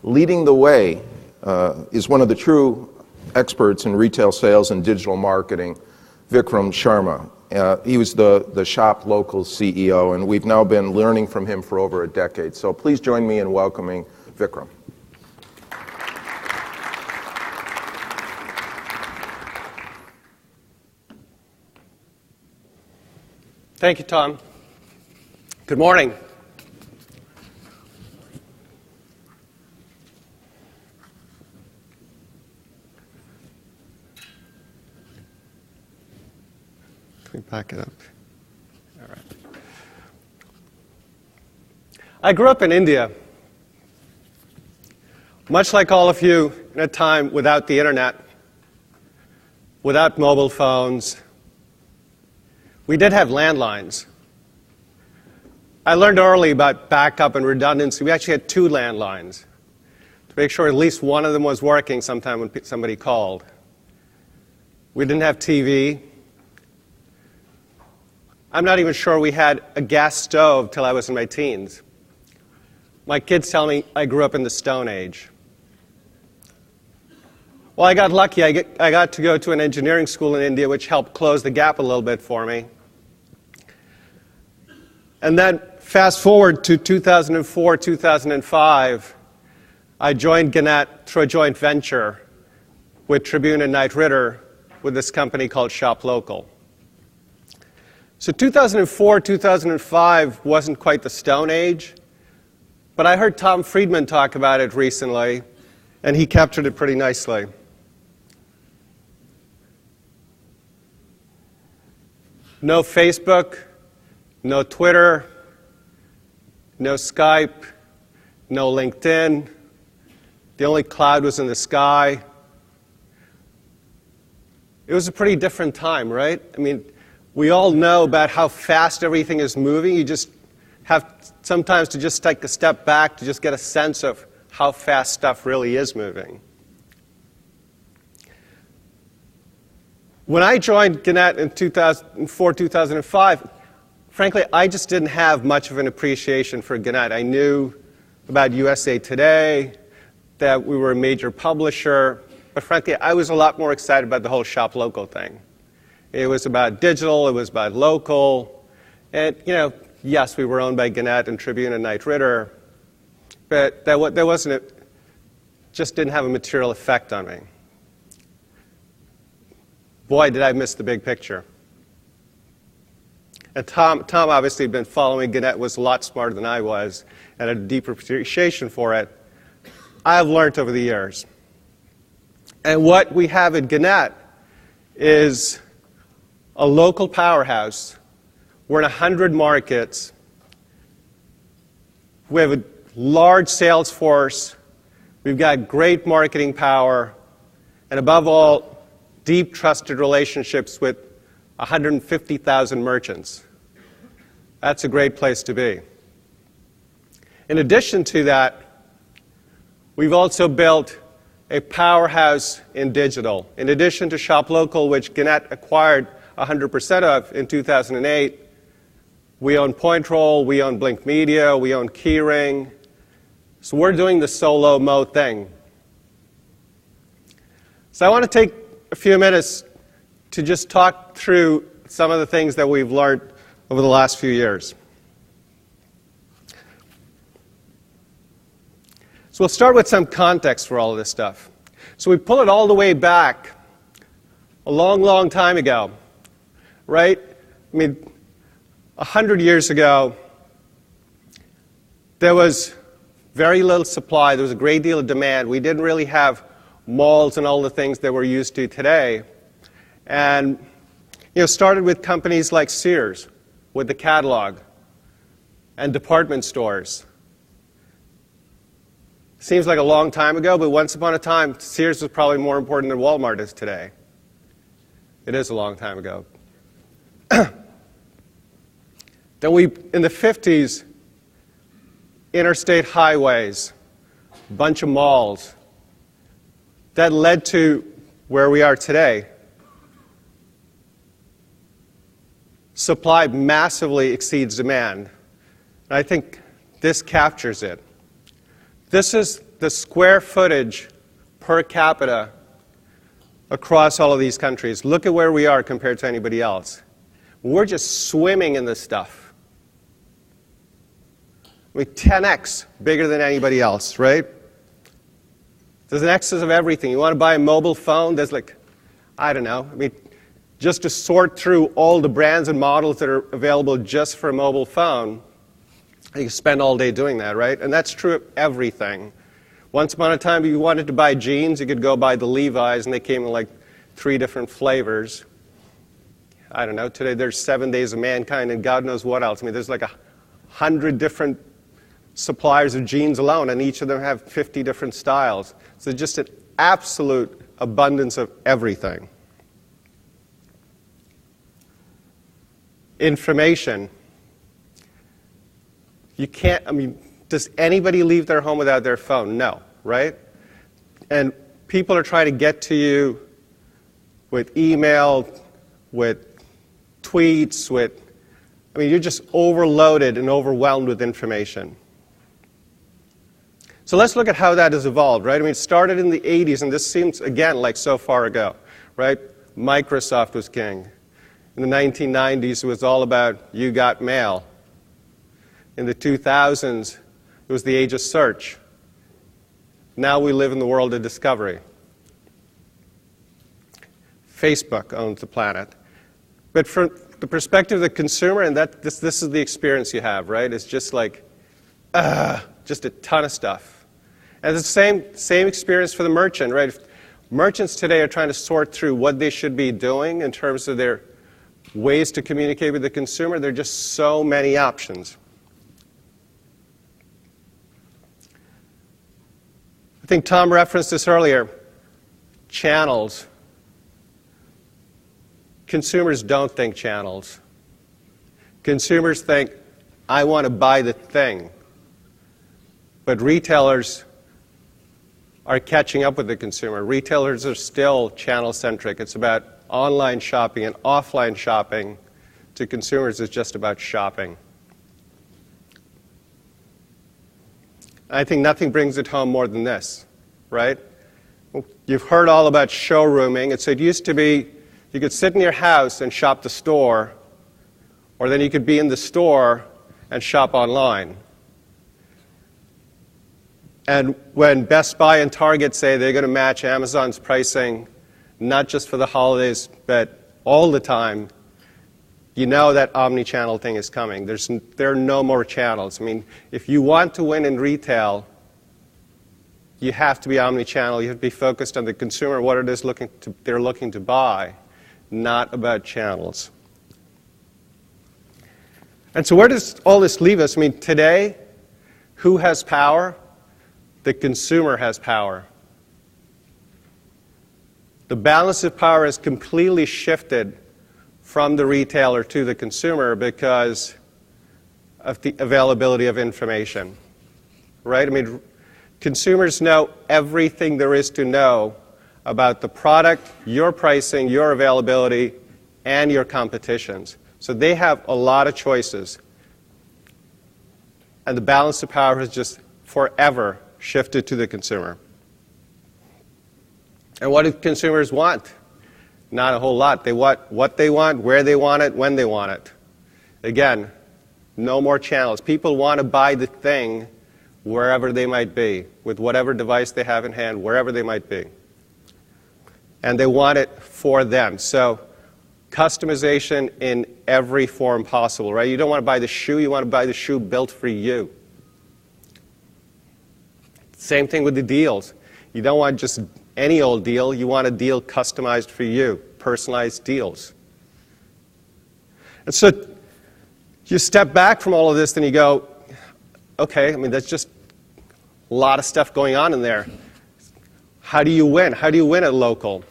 Leading the way is one of the true experts in retail sales and digital marketing, Vikram Sharma. He was the Shop Local CEO, and we've now been learning from him for over a decade. So please join me in welcoming Vikram. Thank you, Tom. Good morning. Let me back it up. All right. I grew up in India, much like all of you, in a time without the internet, without mobile phones. We did have landlines. I learned early about backup and redundancy. We actually had 2 landlines to make sure at least one of them was working sometime when somebody called. We didn't have TV. I'm not even sure we had a gas stove till I was in my teens. My kids tell me I grew up in the Stone Age. Well, I got lucky. I got to go to an engineering school in India, which helped close the gap a little bit for me. And then fast forward to 2004, 2005, I joined Gannett through a joint venture with Tribune and Knight Ridder with this company called Shop Local. So 2004, 2005 wasn't quite the Stone Age, but I heard Tom Friedman talk about it recently, and he captured it pretty nicely. No Facebook, no Twitter, no Skype, no LinkedIn. The only cloud was in the sky. It was a pretty different time, right? I mean, we all know about how fast everything is moving. You just have sometimes to just take a step back to just get a sense of how fast stuff really is moving. When I joined Gannett in 2004, 2005, frankly, I just didn't have much of an appreciation for Gannett. I knew about USA Today, that we were a major publisher, but frankly, I was a lot more excited about the whole Shop Local thing. It was about digital, it was about local, and yes, we were owned by Gannett and Tribune and Knight Ridder, but that wasn't just didn't have a material effect on me. Boy, did I miss the big picture. And Tom obviously had been following Gannett, was a lot smarter than I was, and had a deeper appreciation for it. I've learned over the years. And what we have at Gannett is a local powerhouse. We're in 100 markets. We have a large sales force. We've got great marketing power. And above all, deep, trusted relationships with 150,000 merchants. That's a great place to be. In addition to that, we've also built a powerhouse in digital. In addition to Shop Local, which Gannett acquired 100% of in 2008, we own PointRoll, we own Blink Media, we own Keyring. So we're doing the solo mode thing. So I want to take a few minutes to just talk through some of the things that we've learned over the last few years. So we'll start with some context for all of this stuff. So we pull it all the way back a long, long time ago, right? I mean, 100 years ago, there was very little supply. There was a great deal of demand. We didn't really have malls and all the things that we're used to today. And started with companies like Sears, with the catalog, and department stores. Seems like a long time ago, but once upon a time, Sears was probably more important than Walmart is today. It is a long time ago. Then in the 50s, interstate highways, a bunch of malls. That led to where we are today. Supply massively exceeds demand. And I think this captures it. This is the square footage per capita across all of these countries. Look at where we are compared to anybody else. We're just swimming in this stuff. I mean, 10x bigger than anybody else, right? There's an excess of everything. You want to buy a mobile phone, there's like, I don't know, I mean, just to sort through all the brands and models that are available just for a mobile phone, you can spend all day doing that, right? And that's true of everything. Once upon a time, if you wanted to buy jeans, you could go buy the Levi's, and they came in like 3 different flavors. I don't know, today there's 7 Days of Mankind and God knows what else. I mean, there's like 100 different suppliers of jeans alone, and each of them have 50 different styles. So just an absolute abundance of everything. Information. You can't, I mean, does anybody leave their home without their phone? No, right? And people are trying to get to you with email, with tweets, I mean, you're just overloaded and overwhelmed with information. So let's look at how that has evolved, right? I mean, it started in the 80s, and this seems, again, like so far ago, right? Microsoft was king. In the 1990s, it was all about you got mail. In the 2000s, it was the age of search. Now we live in the world of discovery. Facebook owns the planet. But from the perspective of the consumer, and this is the experience you have, right? It's just like, just a ton of stuff. And it's the same experience for the merchant, right? Merchants today are trying to sort through what they should be doing in terms of their ways to communicate with the consumer. There are just so many options. I think Tom referenced this earlier. Channels. Consumers don't think channels. Consumers think, I want to buy the thing. But retailers are catching up with the consumer. Retailers are still channel-centric. It's about online shopping, and offline shopping to consumers is just about shopping. I think nothing brings it home more than this, right? You've heard all about showrooming. So it used to be you could sit in your house and shop the store, or then you could be in the store and shop online. And when Best Buy and Target say they're going to match Amazon's pricing, not just for the holidays, but all the time, you know that omni-channel thing is coming. There are no more channels. I mean, if you want to win in retail, you have to be omni-channel. You have to be focused on the consumer, what it is they're looking to buy, not about channels. And so where does all this leave us? I mean, today, who has power? The consumer has power. The balance of power has completely shifted from the retailer to the consumer because of the availability of information, right? I mean, consumers know everything there is to know about the product, your pricing, your availability, and your competitions. So they have a lot of choices. And the balance of power has just forever shifted to the consumer. And what do consumers want? Not a whole lot. They want what they want, where they want it, when they want it. Again, no more channels. People want to buy the thing wherever they might be, with whatever device they have in hand, wherever they might be. And they want it for them. So customization in every form possible, right? You don't want to buy the shoe, you want to buy the shoe built for you. Same thing with the deals. You don't want just any old deal, you want a deal customized for you, personalized deals. And so you step back from all of this and you go, okay, I mean, that's just a lot of stuff going on in there. How do you win? How do you win at local?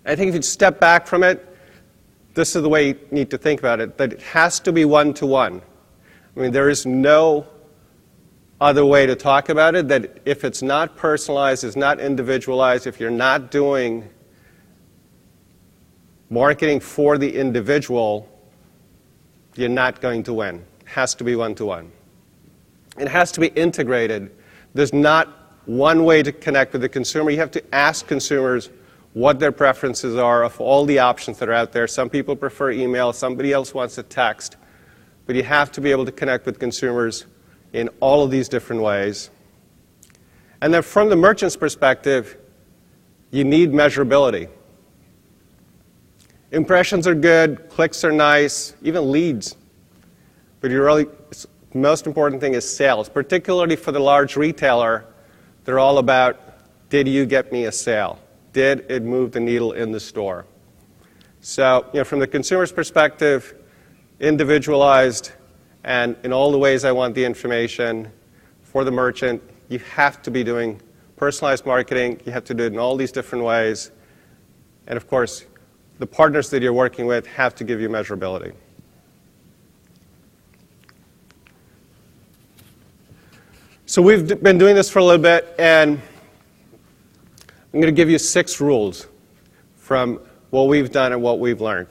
I think if you step back from it, this is the way you need to think about it, that it has to be one-to-one. I mean, there is no other way to talk about it, that if it's not personalized, it's not individualized, if you're not doing marketing for the individual, you're not going to win. It has to be one-to-one. It has to be integrated. There's not one way to connect with the consumer. You have to ask consumers what their preferences are of all the options that are out there. Some people prefer email, somebody else wants a text. But you have to be able to connect with consumers in all of these different ways. And then from the merchant's perspective, you need measurability. Impressions are good, clicks are nice, even leads. But the most important thing is sales, particularly for the large retailer. They're all about, did you get me a sale? Did it move the needle in the store? So, from the consumer's perspective, individualized, and in all the ways I want the information. For the merchant, you have to be doing personalized marketing. You have to do it in all these different ways. And of course, the partners that you're working with have to give you measurability. So we've been doing this for a little bit, and I'm going to give you 6 rules from what we've done and what we've learned.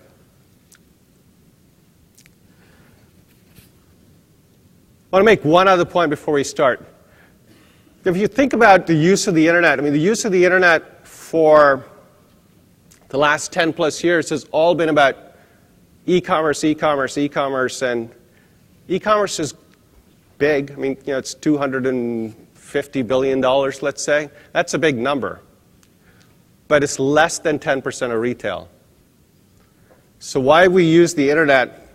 I want to make one other point before we start. If you think about the use of the internet, the use of the internet for the last 10 plus years has all been about e-commerce, e-commerce, e-commerce, and e-commerce is big. It's $250 billion, let's say. That's a big number. But it's less than 10% of retail. So why we use the internet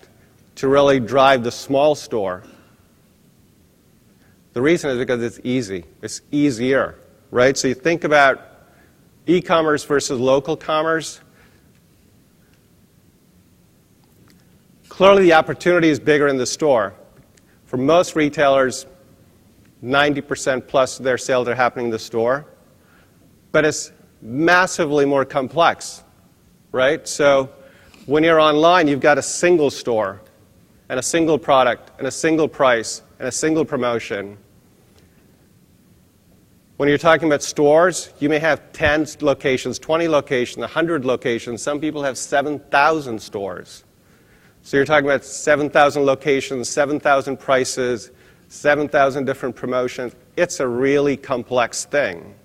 to really drive the small store? The reason is because it's easy. It's easier, right? So you think about e-commerce versus local commerce. Clearly, the opportunity is bigger in the store. For most retailers, 90% plus of their sales are happening in the store. But it's massively more complex, right? So when you're online, you've got a single store and a single product and a single price and a single promotion. When you're talking about stores, you may have 10 locations, 20 locations, 100 locations. Some people have 7,000 stores. So you're talking about 7,000 locations, 7,000 prices, 7,000 different promotions. It's a really complex thing.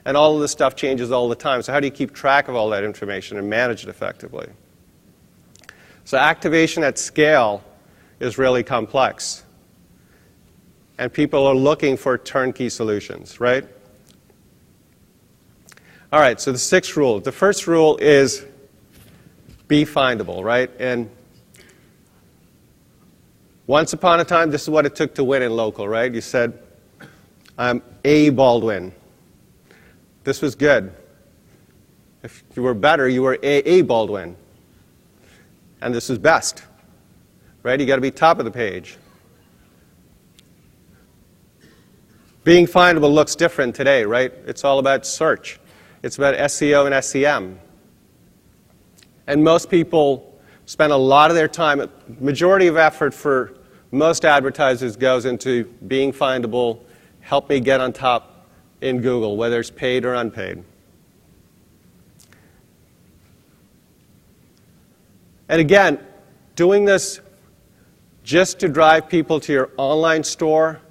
And all of this stuff changes all the time. So how do you keep track of all that information and manage it effectively? So activation at scale is really complex. And people are looking for turnkey solutions, right? All right, so the 6 rules. The first rule is be findable, right? And once upon a time, this is what it took to win in local, right? You said, I'm A. Baldwin. This was good. If you were better, you were A. Baldwin. And this is best, right? You got to be top of the page. Being findable looks different today, right? It's all about search. It's about SEO and SEM. And most people spend a lot of their time, majority of effort for most advertisers goes into being findable, help me get on top in Google, whether it's paid or unpaid. And again, doing this just to drive people to your online store,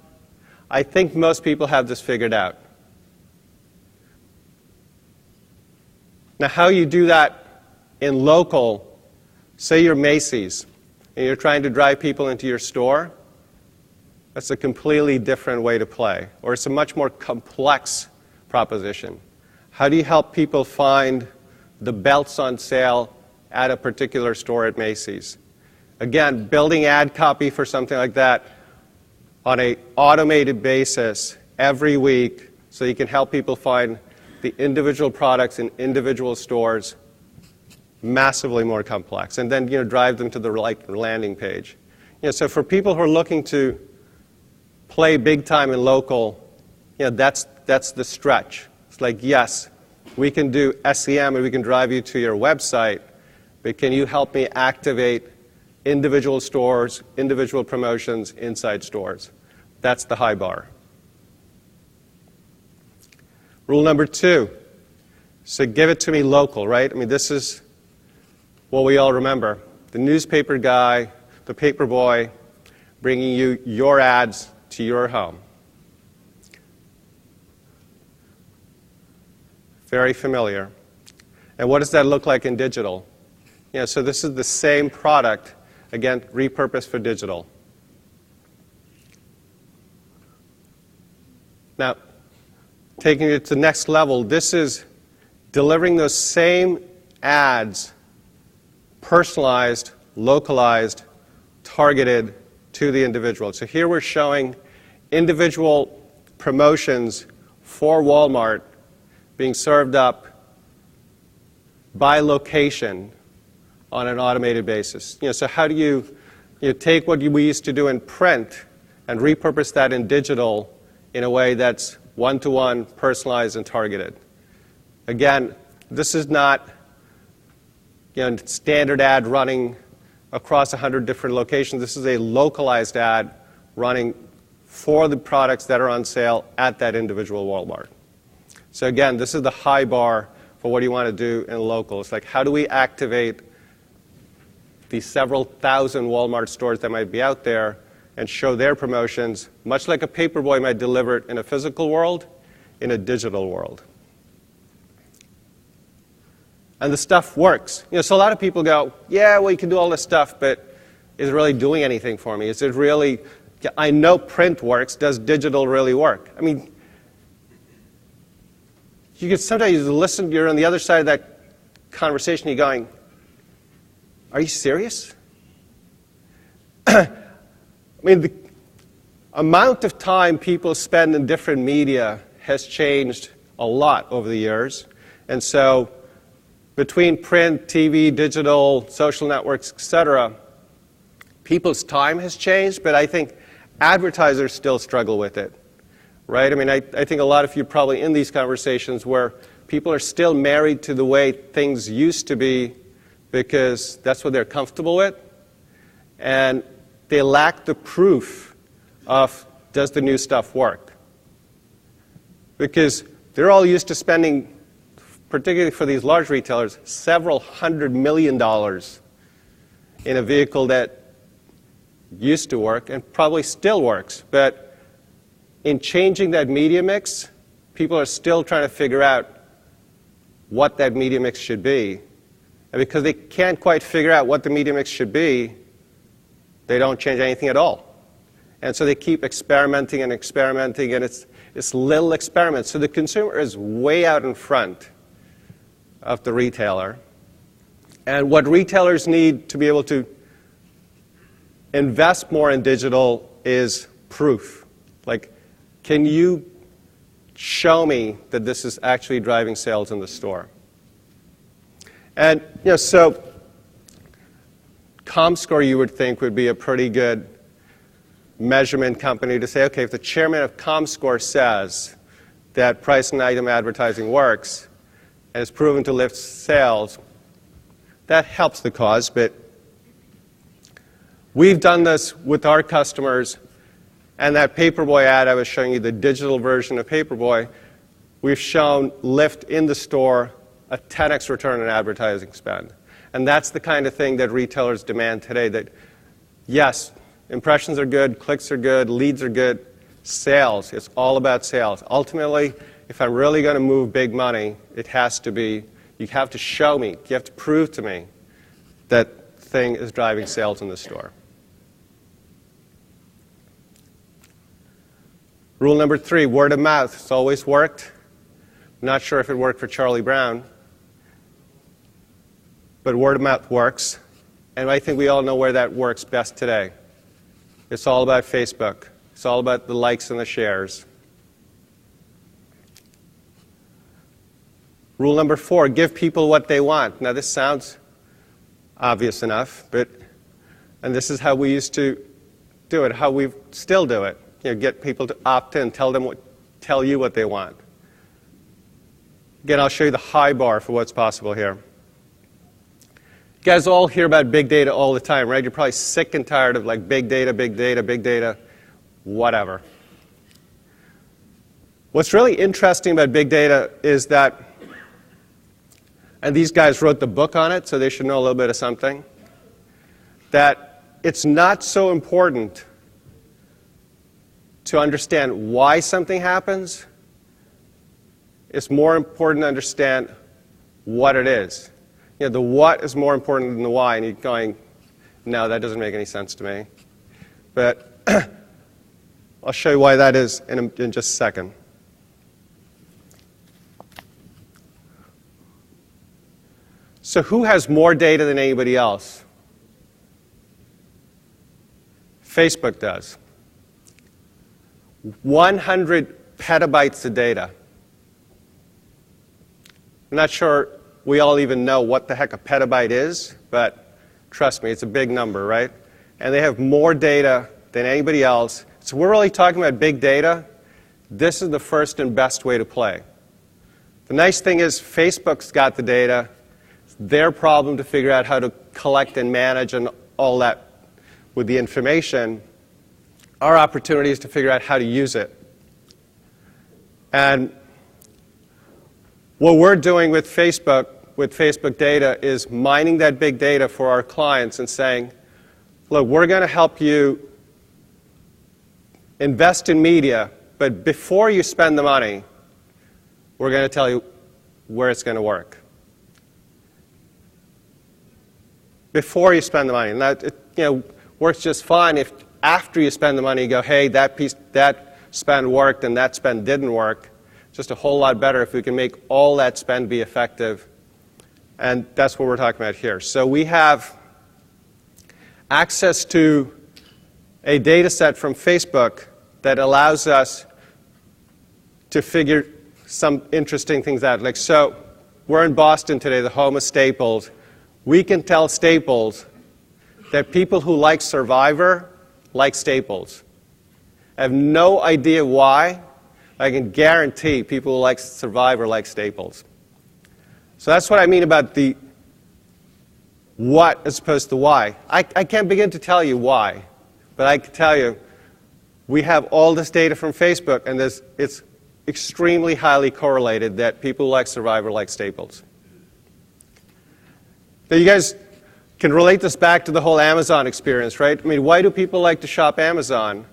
I think most people have this figured out. Now, how you do that in local, say you're Macy's, and you're trying to drive people into your store, that's a completely different way to play, or it's a much more complex proposition. How do you help people find the belts on sale at a particular store at Macy's? Again, building ad copy for something like that on an automated basis every week so you can help people find the individual products in individual stores, massively more complex. And then drive them to the right landing page. So for people who are looking to play big time in local, that's the stretch. It's like, yes, we can do SEM and we can drive you to your website, but can you help me activate individual stores, individual promotions inside stores? That's the high bar. Rule number 2, so give it to me local, right? This is what we all remember. The newspaper guy, the paper boy, bringing you your ads to your home. Very familiar. And what does that look like in digital? So this is the same product, again, repurposed for digital. Now, taking it to the next level, this is delivering those same ads, personalized, localized, targeted to the individual. So here we're showing individual promotions for Walmart being served up by location on an automated basis. So how do you take what we used to do in print and repurpose that in digital in a way that's one-to-one, personalized, and targeted? Again, this is not standard ad running across 100 different locations. This is a localized ad running for the products that are on sale at that individual Walmart. So again, this is the high bar for what you want to do in local. It's like, how do we activate the several thousand Walmart stores that might be out there and show their promotions, much like a paperboy might deliver it in a physical world, in a digital world. And the stuff works. So a lot of people go, yeah, well, you can do all this stuff, but is it really doing anything for me? Is it really, I know print works, does digital really work? I mean, you can sometimes listen, you're on the other side of that conversation, you're going, are you serious? I mean, the amount of time people spend in different media has changed a lot over the years. And so between print, TV, digital, social networks, et cetera, people's time has changed, but I think advertisers still struggle with it, right? I mean, I think a lot of you are probably in these conversations where people are still married to the way things used to be because that's what they're comfortable with, and they lack the proof of, does the new stuff work? Because they're all used to spending, particularly for these large retailers, several $100 million in a vehicle that used to work and probably still works. But in changing that media mix, people are still trying to figure out what that media mix should be. And because they can't quite figure out what the media mix should be, they don't change anything at all. And so they keep experimenting and experimenting, and it's little experiments. So the consumer is way out in front of the retailer. And what retailers need to be able to invest more in digital is proof. Like, can you show me that this is actually driving sales in the store? And so ComScore, you would think, would be a pretty good measurement company to say, okay, if the chairman of ComScore says that price and item advertising works and is proven to lift sales, that helps the cause. But we've done this with our customers, and that Paperboy ad I was showing you, the digital version of Paperboy, we've shown lift in the store a 10x return on advertising spend. And that's the kind of thing that retailers demand today, that yes, impressions are good, clicks are good, leads are good, sales, it's all about sales. Ultimately, if I'm really going to move big money, it has to be, you have to show me, you have to prove to me that thing is driving sales in the store. Rule number 3, word of mouth. It's always worked. I'm not sure if it worked for Charlie Brown, but word of mouth works. And I think we all know where that works best today. It's all about Facebook. It's all about the likes and the shares. Rule number 4, give people what they want. Now, this sounds obvious enough, and this is how we used to do it, how we still do it. Get people to opt in, tell you what they want. Again, I'll show you the high bar for what's possible here. You guys all hear about big data all the time, right? You're probably sick and tired of like big data, big data, big data, whatever. What's really interesting about big data is that, and these guys wrote the book on it, so they should know a little bit of something, that it's not so important to understand why something happens, it's more important to understand what it is. The what is more important than the why, and you're going, no, that doesn't make any sense to me. But I'll show you why that is in just a second. So who has more data than anybody else? Facebook does. 100 petabytes of data. I'm not sure we all even know what the heck a petabyte is, but trust me, it's a big number, right? And they have more data than anybody else. So we're really talking about big data. This is the first and best way to play. The nice thing is Facebook's got the data. It's their problem to figure out how to collect and manage and all that with the information. Our opportunity is to figure out how to use it. And what we're doing with Facebook data is mining that big data for our clients and saying, look, we're going to help you invest in media, but before you spend the money, we're going to tell you where it's going to work. Before you spend the money. And that works just fine if after you spend the money you go, hey, that spend worked and that spend didn't work. Just a whole lot better if we can make all that spend be effective. And that's what we're talking about here. So we have access to a data set from Facebook that allows us to figure some interesting things out. Like, so we're in Boston today, the home of Staples. We can tell Staples that people who like Survivor like Staples. I have no idea why. I can guarantee people who like Survivor like Staples. So that's what I mean about the what as opposed to why. I can't begin to tell you why, but I can tell you we have all this data from Facebook, and it's extremely highly correlated that people who like Survivor like Staples. Now you guys can relate this back to the whole Amazon experience, right? I mean, why do people like to shop Amazon?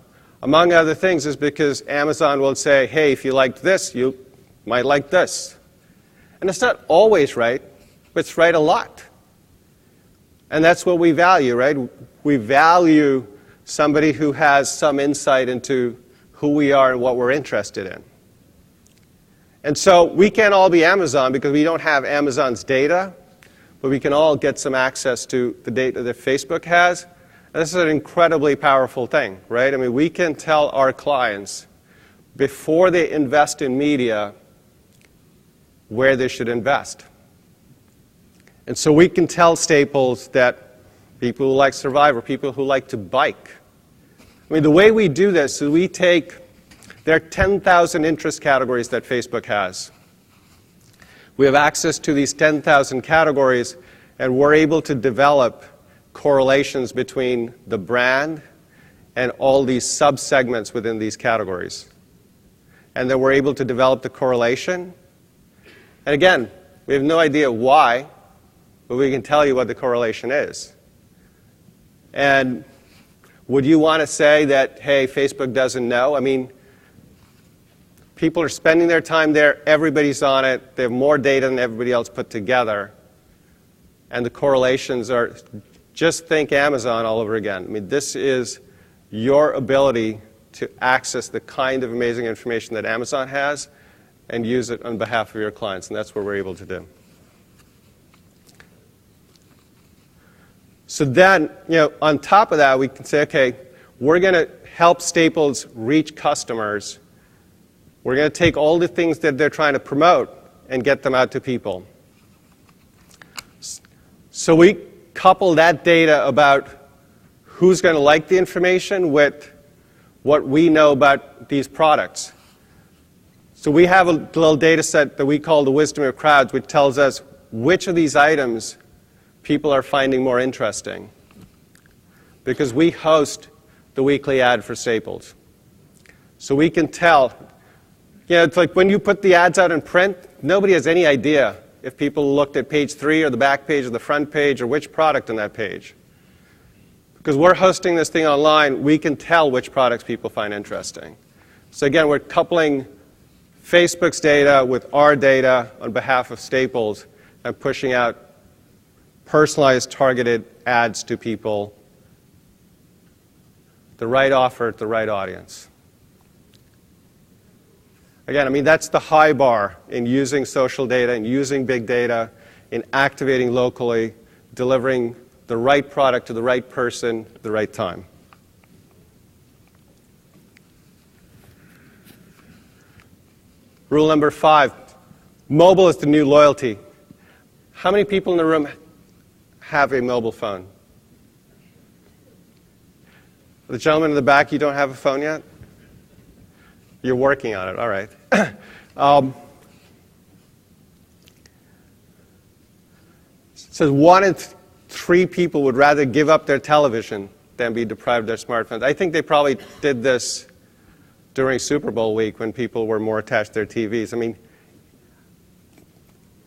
Among other things is because Amazon will say, hey, if you liked this, you might like this. And it's not always right, but it's right a lot. And that's what we value, right? We value somebody who has some insight into who we are and what we're interested in. And so we can't all be Amazon because we don't have Amazon's data, but we can all get some access to the data that Facebook has. And this is an incredibly powerful thing, right? I mean, we can tell our clients before they invest in media where they should invest. And so we can tell Staples that people who like Survivor, people who like to bike. I mean, the way we do this is we take, there are 10,000 interest categories that Facebook has. We have access to these 10,000 categories, and we're able to develop correlations between the brand and all these sub-segments within these categories. And then we're able to develop the correlation. And again, we have no idea why, but we can tell you what the correlation is. And would you want to say that, hey, Facebook doesn't know? I mean, people are spending their time there. Everybody's on it. They have more data than everybody else put together. And the correlations are, just think Amazon all over again. I mean, this is your ability to access the kind of amazing information that Amazon has and use it on behalf of your clients. And that's what we're able to do. So then, on top of that, we can say, okay, we're going to help Staples reach customers. We're going to take all the things that they're trying to promote and get them out to people. So we couple that data about who's going to like the information with what we know about these products. So we have a little data set that we call the wisdom of crowds, which tells us which of these items people are finding more interesting. Because we host the weekly ad for Staples. So we can tell. It's like when you put the ads out in print, nobody has any idea if people looked at page 3 or the back page or the front page or which product on that page. Because we're hosting this thing online, we can tell which products people find interesting. So again, we're coupling Facebook's data with our data on behalf of Staples and pushing out personalized, targeted ads to people, the right offer at the right audience. Again, I mean, that's the high bar in using social data and using big data, in activating locally, delivering the right product to the right person at the right time. Rule number 5, mobile is the new loyalty. How many people in the room have a mobile phone? The gentleman in the back, you don't have a phone yet? You're working on it, all right. So 1 in 3 people would rather give up their television than be deprived of their smartphones. I think they probably did this during Super Bowl week when people were more attached to their TVs. I mean,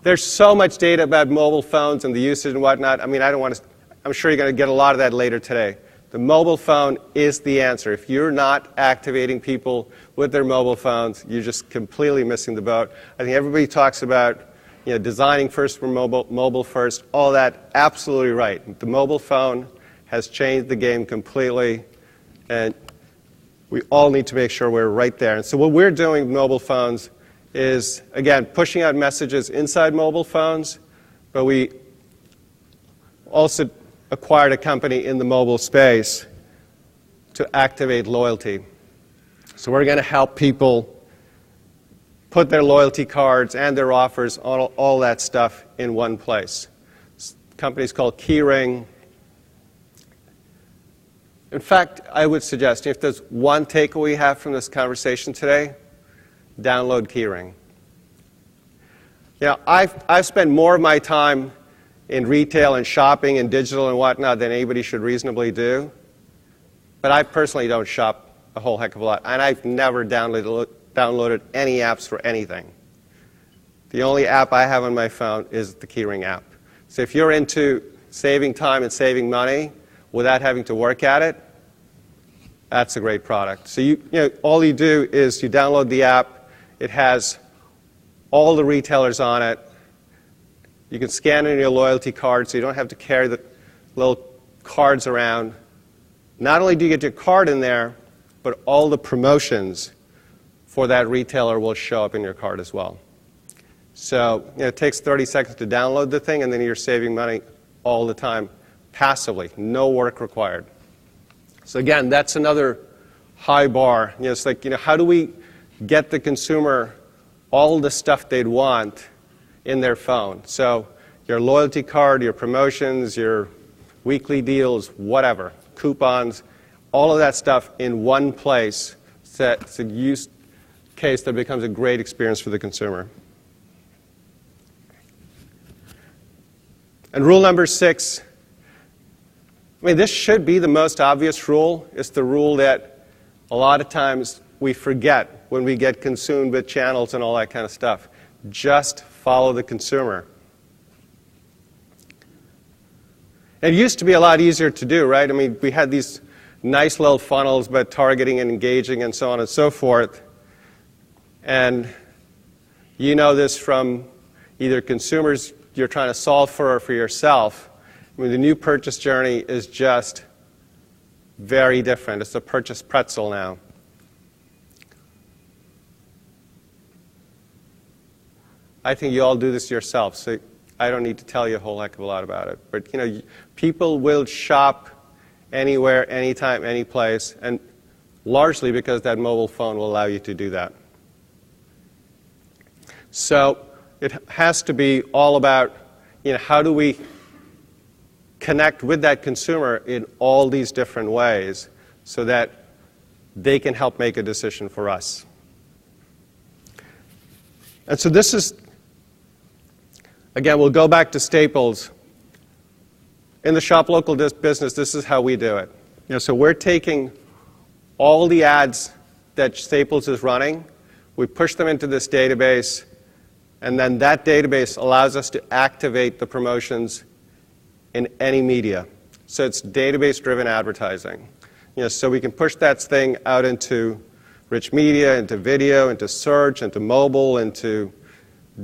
there's so much data about mobile phones and the usage and whatnot. I mean, I'm sure you're going to get a lot of that later today. The mobile phone is the answer. If you're not activating people with their mobile phones, you're just completely missing the boat. I think everybody talks about, you know, designing first for mobile first, all that, absolutely right. The mobile phone has changed the game completely, and we all need to make sure we're right there. And so what we're doing with mobile phones is, again, pushing out messages inside mobile phones, but we also acquired a company in the mobile space to activate loyalty. So we're going to help people put their loyalty cards and their offers, all that stuff in one place. The company's called Keyring. In fact, I would suggest, if there's one takeaway we have from this conversation today, download Keyring. You know, I've spent more of my time in retail and shopping and digital and whatnot than anybody should reasonably do. But I personally don't shop a whole heck of a lot. And I've never downloaded any apps for anything. The only app I have on my phone is the Keyring app. So if you're into saving time and saving money without having to work at it, that's a great product. So all you do is you download the app. It has all the retailers on it. You can scan in your loyalty card, so you don't have to carry the little cards around. Not only do you get your card in there, but all the promotions for that retailer will show up in your card as well. So it takes 30 seconds to download the thing, and then you're saving money all the time, passively, no work required. So again, that's another high bar. It's like, how do we get the consumer all the stuff they'd want in their phone? So your loyalty card, your promotions, your weekly deals, whatever, coupons, all of that stuff in one place. It's a use case that becomes a great experience for the consumer. And rule number 6, this should be the most obvious rule. It's the rule that a lot of times we forget when we get consumed with channels and all that kind of stuff. Just follow the consumer. It used to be a lot easier to do, right? We had these nice little funnels about targeting and engaging and so on and so forth. And you know this from either consumers you're trying to solve for or for yourself. The new purchase journey is just very different. It's a purchase pretzel now. I think you all do this yourself, so I don't need to tell you a whole heck of a lot about it. But people will shop anywhere, anytime, any place, and largely because that mobile phone will allow you to do that. So it has to be all about, how do we connect with that consumer in all these different ways so that they can help make a decision for us. And so this is, again, we'll go back to Staples. In the shop local business, this is how we do it. So we're taking all the ads that Staples is running, we push them into this database, and then that database allows us to activate the promotions in any media. So it's database-driven advertising. So we can push that thing out into rich media, into video, into search, into mobile, into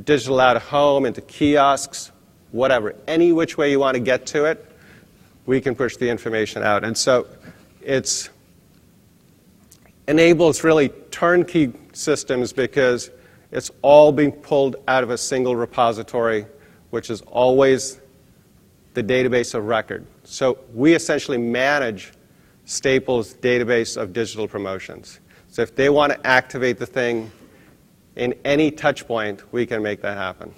digital out of home, into kiosks, whatever. Any which way you want to get to it, we can push the information out. And so it enables really turnkey systems because it's all being pulled out of a single repository, which is always the database of record. So we essentially manage Staples' database of digital promotions. So if they want to activate the thing in any touch point, we can make that happen.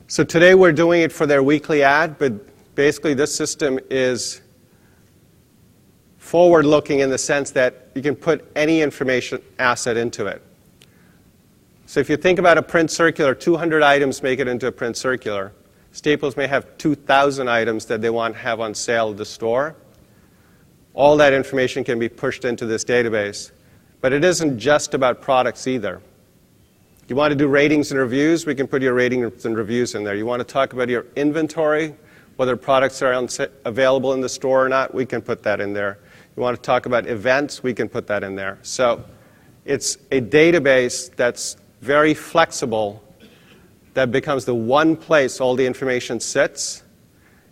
So today we're doing it for their weekly ad, but basically this system is forward-looking in the sense that you can put any information asset into it. So if you think about a print circular, 200 items make it into a print circular. Staples may have 2,000 items that they want to have on sale at the store. All that information can be pushed into this database. But it isn't just about products either. You want to do ratings and reviews, we can put your ratings and reviews in there. You want to talk about your inventory, whether products are available in the store or not, we can put that in there. You want to talk about events, we can put that in there. So it's a database that's very flexible, that becomes the one place all the information sits,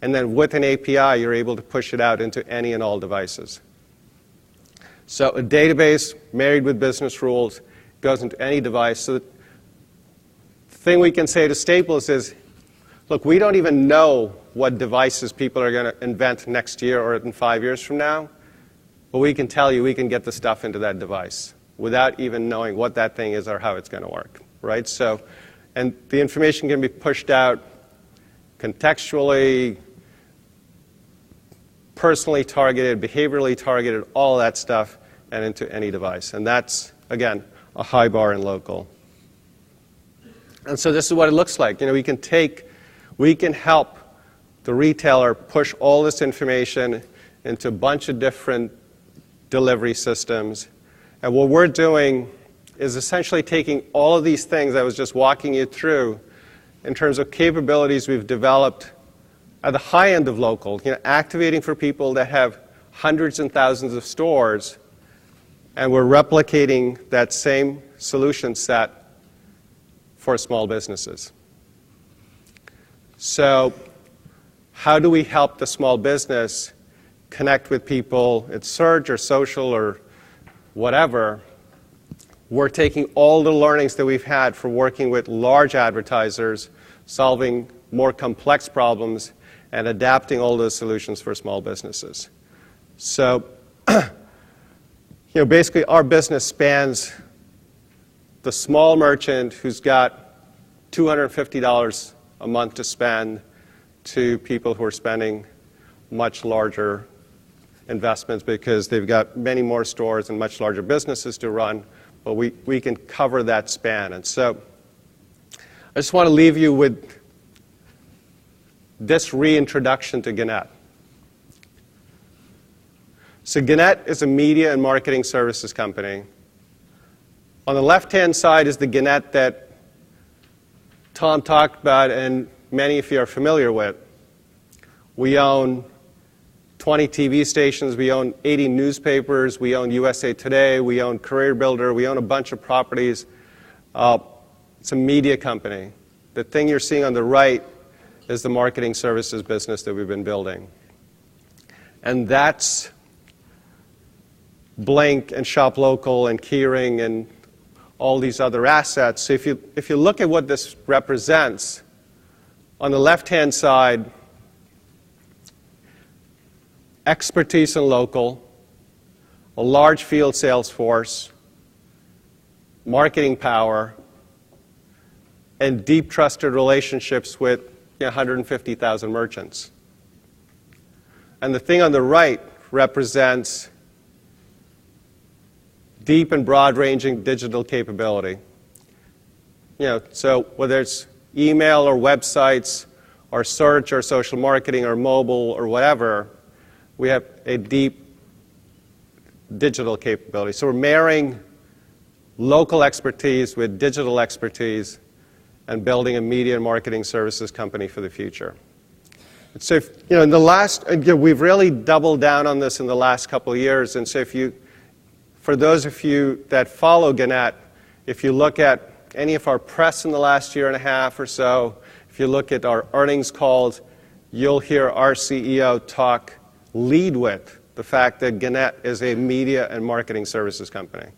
and then with an API, you're able to push it out into any and all devices. So a database married with business rules goes into any device. So the thing we can say to Staples is, look, we don't even know what devices people are going to invent next year or in 5 years from now, but we can tell you we can get the stuff into that device without even knowing what that thing is or how it's going to work, right? So, and the information can be pushed out contextually, personally targeted, behaviorally targeted, all that stuff, and into any device. And that's, again, a high bar in local. And so this is what it looks like. You know, we can help the retailer push all this information into a bunch of different delivery systems. And what we're doing is essentially taking all of these things I was just walking you through in terms of capabilities we've developed at the high end of local, you know, activating for people that have hundreds and thousands of stores, and we're replicating that same solution set for small businesses. So how do we help the small business connect with people at search or social or whatever? We're taking all the learnings that we've had for working with large advertisers, solving more complex problems, and adapting all those solutions for small businesses. So, basically our business spans the small merchant who's got $250 a month to spend to people who are spending much larger investments because they've got many more stores and much larger businesses to run, but we can cover that span. And so I just want to leave you with this reintroduction to Gannett. So Gannett is a media and marketing services company. On the left-hand side is the Gannett that Tom talked about and many of you are familiar with. We own 20 TV stations, we own 80 newspapers, we own USA Today, we own Career Builder, we own a bunch of properties. It's a media company. The thing you're seeing on the right is the marketing services business that we've been building. And that's Blink and Shop Local and Keyring and all these other assets. So if you look at what this represents, on the left-hand side, expertise in local, a large field sales force, marketing power, and deep trusted relationships with 150,000 merchants. And the thing on the right represents deep and broad-ranging digital capability. So whether it's email or websites or search or social marketing or mobile or whatever, we have a deep digital capability. So we're marrying local expertise with digital expertise and building a media and marketing services company for the future. So in the last, we've really doubled down on this in the last couple of years. And so for those of you that follow Gannett, if you look at any of our press in the last year and a half or so, if you look at our earnings calls, you'll hear our CEO lead with the fact that Gannett is a media and marketing services company.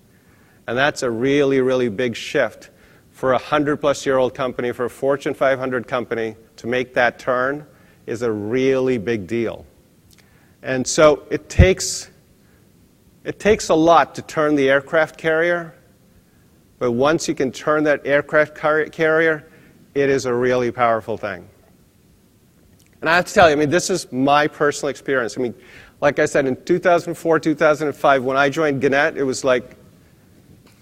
And that's a really, really big shift for a 100-plus-year-old company, for a Fortune 500 company, to make that turn is a really big deal. And so it takes a lot to turn the aircraft carrier, but once you can turn that aircraft carrier, it is a really powerful thing. And I have to tell you, this is my personal experience. Like I said, in 2004, 2005, when I joined Gannett, it was like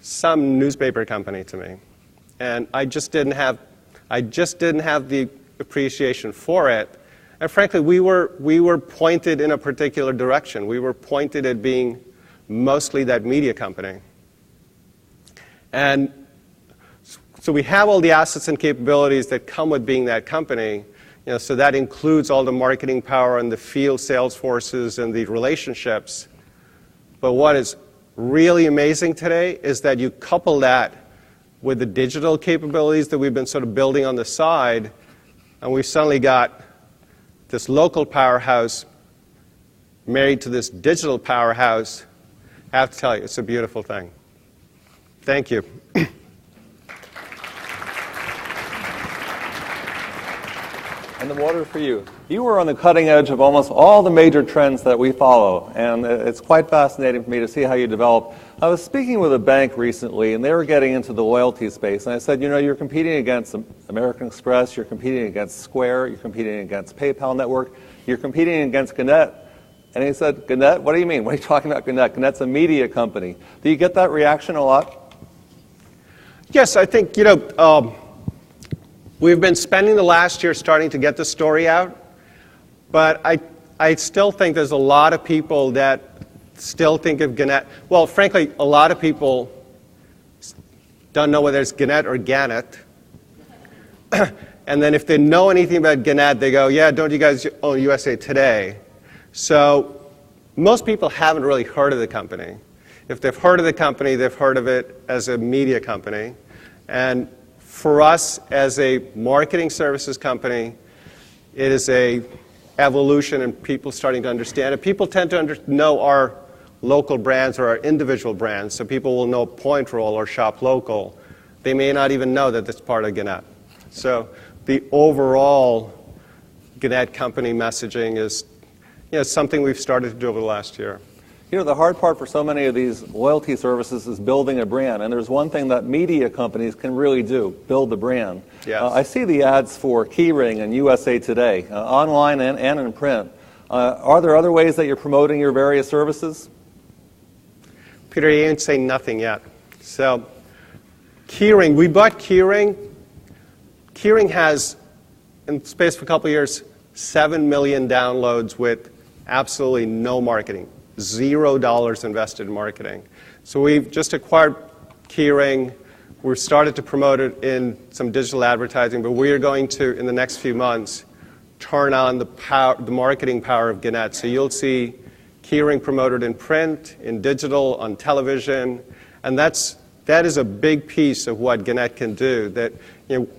some newspaper company to me. And I just didn't have the appreciation for it. And frankly, we were pointed in a particular direction. We were pointed at being mostly that media company. And so we have all the assets and capabilities that come with being that company. So that includes all the marketing power and the field sales forces and the relationships. But what is really amazing today is that you couple that with the digital capabilities that we've been sort of building on the side, and we've suddenly got this local powerhouse married to this digital powerhouse. I have to tell you, it's a beautiful thing. Thank you. And the water for you. You were on the cutting edge of almost all the major trends that we follow, and it's quite fascinating for me to see how you develop. I was speaking with a bank recently, and they were getting into the loyalty space, and I said, you're competing against American Express, you're competing against Square, you're competing against PayPal Network, you're competing against Gannett. And he said, Gannett? What do you mean? What are you talking about, Gannett? Gannett's a media company. Do you get that reaction a lot? Yes, I think, we've been spending the last year starting to get the story out, but I still think there's a lot of people that still think of Gannett. Well, frankly, a lot of people don't know whether it's Gannett or Gannett. And then if they know anything about Gannett, they go, yeah, don't you guys own USA Today? So most people haven't really heard of the company. If they've heard of the company, they've heard of it as a media company. And for us, as a marketing services company, it is a evolution and people starting to understand it. People tend to know our local brands or our individual brands, so people will know Point Roll or Shop Local. They may not even know that it's part of Gannett. So the overall Gannett company messaging is something we've started to do over the last year. The hard part for so many of these loyalty services is building a brand. And there's one thing that media companies can really do, build the brand. Yes. I see the ads for Keyring and USA Today, online and in print. Are there other ways that you're promoting your various services? Peter, you ain't saying nothing yet. So Keyring, we bought Keyring. Keyring has, in the space of a couple of years, 7 million downloads with absolutely no marketing. $0 invested in marketing. So we've just acquired Keyring. We've started to promote it in some digital advertising, but we are going to, in the next few months, turn on the marketing power of Gannett. So you'll see Keyring promoted in print, in digital, on television, and that is a big piece of what Gannett can do. That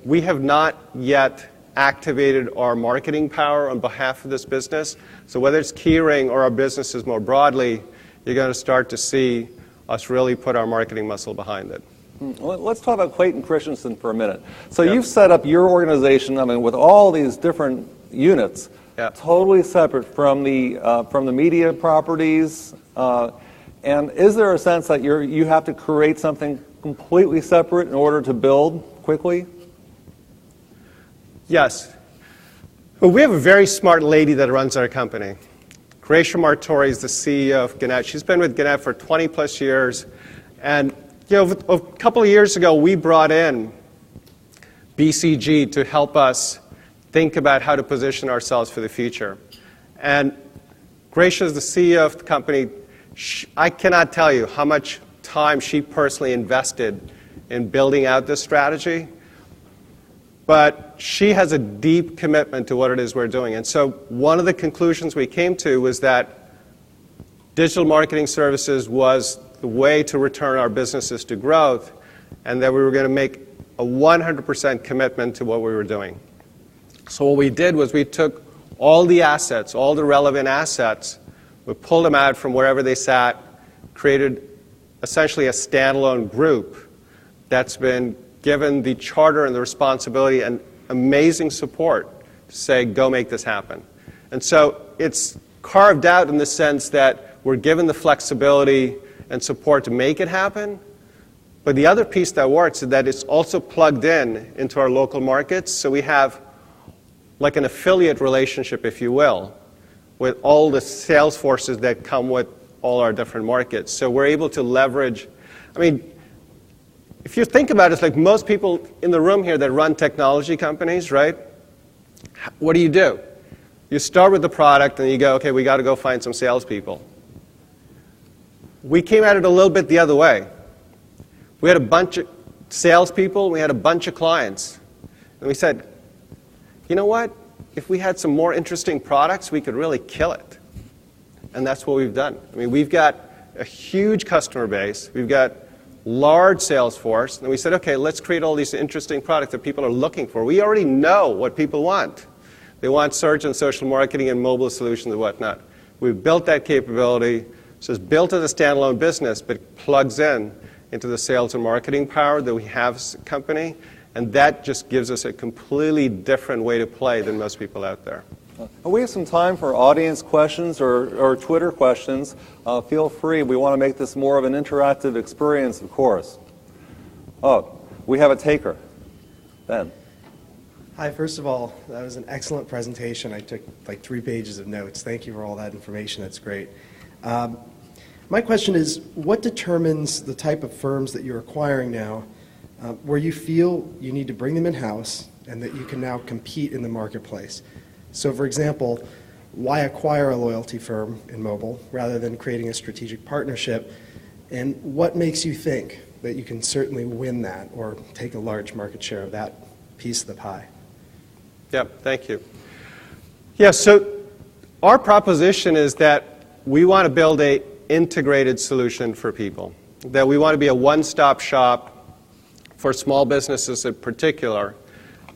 we have not yet activated our marketing power on behalf of this business. So whether it's Keyring or our businesses more broadly, you're going to start to see us really put our marketing muscle behind it. Well, let's talk about Clayton Christensen for a minute. So You've set up your organization, with all these different units, totally separate from the media properties. And is there a sense that you have to create something completely separate in order to build quickly? Yes. Well, we have a very smart lady that runs our company. Gracia Martori is the CEO of Gannett. She's been with Gannett for 20-plus years. And a couple of years ago, we brought in BCG to help us think about how to position ourselves for the future. And Gracia is the CEO of the company. I cannot tell you how much time she personally invested in building out this strategy. but she has a deep commitment to what it is we're doing. And so one of the conclusions we came to was that digital marketing services was the way to return our businesses to growth, and that we were going to make a 100% commitment to what we were doing. So what we did was we took all the assets, all the relevant assets, we pulled them out from wherever they sat, created essentially a standalone group that's been given the charter and the responsibility and amazing support to say, go make this happen. And so it's carved out in the sense that we're given the flexibility and support to make it happen. But the other piece that works is that it's also plugged in into our local markets. So we have like an affiliate relationship, if you will, with all the sales forces that come with all our different markets. So we're able to leverage, I mean, if you think about it, it's like most people in the room here that run technology companies, right? What do? You start with the product and you go, okay, we got to go find some salespeople. We came at it a little bit the other way. We had a bunch of salespeople, we had a bunch of clients. And we said, you know what? If we had some more interesting products, we could really kill it. And that's what we've done. I mean, we've got a huge customer base. We've got large sales force. And we said, okay, let's create all these interesting products that people are looking for. We already know what people want. They want search and social marketing and mobile solutions and whatnot. We've built that capability. So it's built as a standalone business, but it plugs in into the sales and marketing power that we have as a company. And that just gives us a completely different way to play than most people out there. We have some time for audience questions or Twitter questions. Feel free. We want to make this more of an interactive experience, of course. Oh, we have a taker. Ben. Hi, first of all, that was an excellent presentation. I took like 3 pages of notes. Thank you for all that information. That's great. My question is, what determines the type of firms that you're acquiring now where you feel you need to bring them in-house and that you can now compete in the marketplace? So, for example, why acquire a loyalty firm in mobile rather than creating a strategic partnership? And what makes you think that you can certainly win that or take a large market share of that piece of the pie? Yeah, thank you. Yeah, so our proposition is that we want to build an integrated solution for people, that we want to be a one-stop shop for small businesses in particular,